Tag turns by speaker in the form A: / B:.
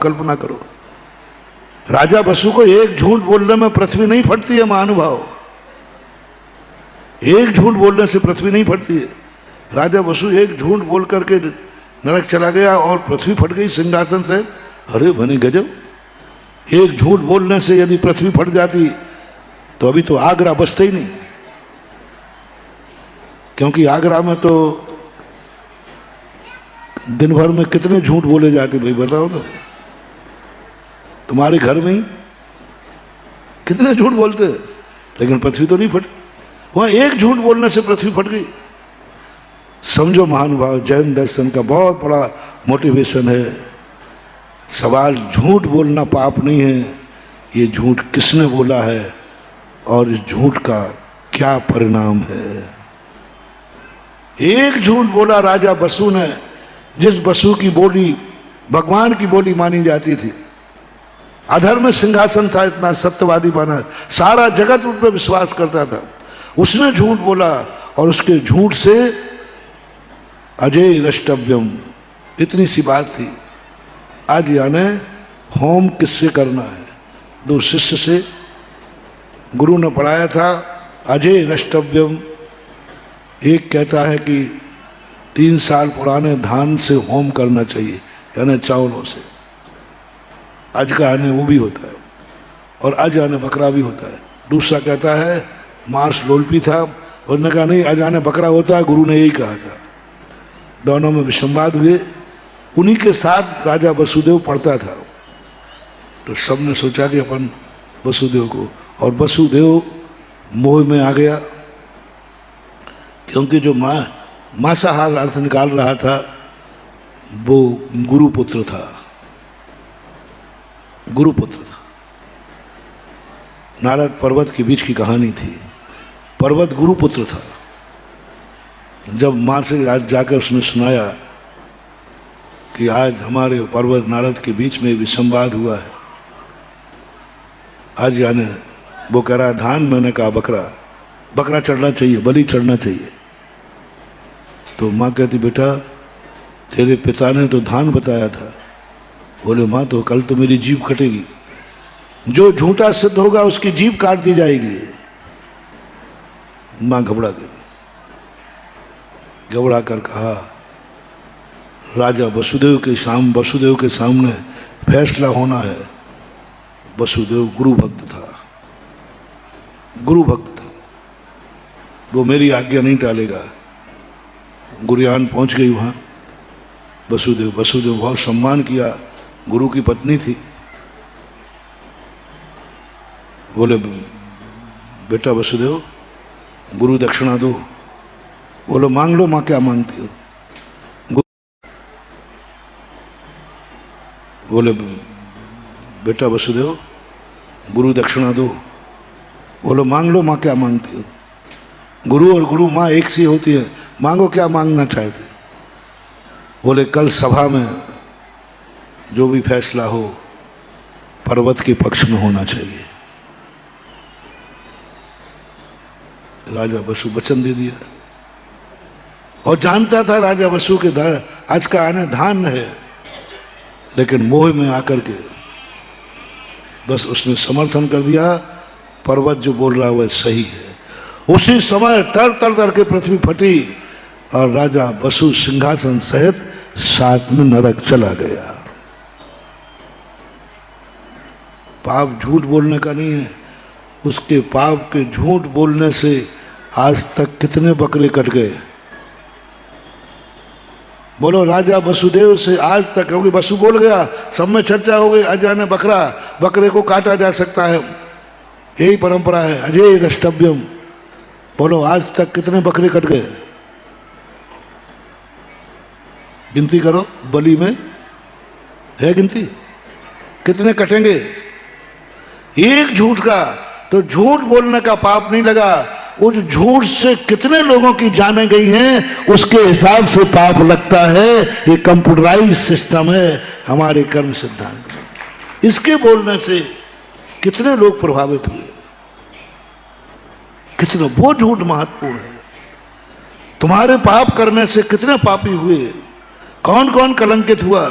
A: कल्पना करो, राजा बसु को एक झूठ बोलने में पृथ्वी नहीं फटती है महानुभाव, एक झूठ बोलने से पृथ्वी नहीं फटती है। राजा बसु एक झूठ बोल करके नरक चला गया और पृथ्वी फट गई सिंहासन से। अरे बने गजब, एक झूठ बोलने से यदि पृथ्वी फट जाती तो अभी तो आगरा बचते ही नहीं, क्योंकि आगरा में तो दिन भर में कितने झूठ बोले जाते भाई बताओ ना, तुम्हारे घर में ही कितने झूठ बोलते, लेकिन पृथ्वी तो नहीं फटी। वहां एक झूठ बोलने से पृथ्वी फट गई। समझो महानुभाव, जैन दर्शन का बहुत बड़ा मोटिवेशन है। सवाल झूठ बोलना पाप नहीं है, ये झूठ किसने बोला है और इस झूठ का क्या परिणाम है। एक झूठ बोला राजा बसु ने, जिस बसु की बोली भगवान की बोली मानी जाती थी, अधर्म सिंहासन था, इतना सत्यवादी बना, सारा जगत उन पर विश्वास करता था। उसने झूठ बोला और उसके झूठ से अजय रष्टव्यम, इतनी सी बात थी। आज यानी होम किससे करना है, दो शिष्य से गुरु ने पढ़ाया था अजय रष्टव्यम। एक कहता है कि 3 साल पुराने धान से होम करना चाहिए, यानी चावलों से। आज का आने वो भी होता है और आज आने बकरा भी होता है। दूसरा कहता है मांस लोलपी था, उन्होंने कहा नहीं आज आने बकरा होता है, गुरु ने यही कहा था। दोनों में विसंवाद हुए। उन्हीं के साथ राजा वसुदेव पढ़ता था, तो सबने सोचा कि अपन वसुदेव को, और वसुदेव मोह में आ गया, क्योंकि जो मांसाहार अर्थ निकाल रहा था वो गुरुपुत्र था, गुरुपुत्र था। नारद पर्वत के बीच की कहानी थी, पर्वत गुरुपुत्र था। जब मां से आज जाकर उसने सुनाया कि आज हमारे पर्वत नारद के बीच में विसंवाद हुआ है, आज यानी वो कह रहा धान, मैंने कहा बकरा, बकरा चढ़ना चाहिए, बलि चढ़ना चाहिए। तो माँ कहती बेटा तेरे पिता ने तो धान बताया था। बोले माँ तो कल तो मेरी जीभ कटेगी, जो झूठा सिद्ध होगा उसकी जीभ काट दी जाएगी। माँ घबरा गई, घबरा कर कहा राजा वसुदेव के सामने फैसला होना है। वसुदेव गुरु भक्त था, गुरु भक्त था, वो मेरी आज्ञा नहीं टालेगा। गुरियान पहुंच गई वहां। वसुदेव बहुत सम्मान किया, गुरु की पत्नी थी। बोले बेटा वसुदेव गुरु दक्षिणा दो। बोलो मांग लो, माँ क्या मांगती हो। बोले बेटा वसुदेव गुरु दक्षिणा दो। बोलो मांग लो, माँ क्या मांगती हो। गुरु और गुरु माँ एक सी होती है, मांगो क्या मांगना चाहते। बोले कल सभा में जो भी फैसला हो पर्वत के पक्ष में होना चाहिए। राजा वसु वचन दे दिया और जानता था राजा वसु के आज का आने धान है, लेकिन मोह में आकर के बस उसने समर्थन कर दिया। पर्वत जो बोल रहा है वह सही है। उसी समय तर तर तर के पृथ्वी फटी और राजा वसु सिंहासन सहित साथ में नरक चला गया। पाप झूठ बोलने का नहीं है, उसके पाप के झूठ बोलने से आज तक कितने बकरे कट गए। बोलो राजा वसुदेव से आज तक, क्योंकि वसु बोल गया, सब में चर्चा हो गई अजाने बकरे को काटा जा सकता है, यही परंपरा है, अजय रष्टव्यम। बोलो आज तक कितने बकरे कट गए, गिनती करो, बलि में है गिनती, कितने कटेंगे एक झूठ का। तो झूठ बोलने का पाप नहीं लगा, उस झूठ से कितने लोगों की जानें गई हैं उसके हिसाब से पाप लगता है। ये कंप्यूटराइज सिस्टम है हमारे कर्म सिद्धांत में। इसके बोलने से कितने लोग प्रभावित हुए, कितने, वो झूठ महत्वपूर्ण है। तुम्हारे पाप करने से कितने पापी हुए, कौन कौन कलंकित हुआ।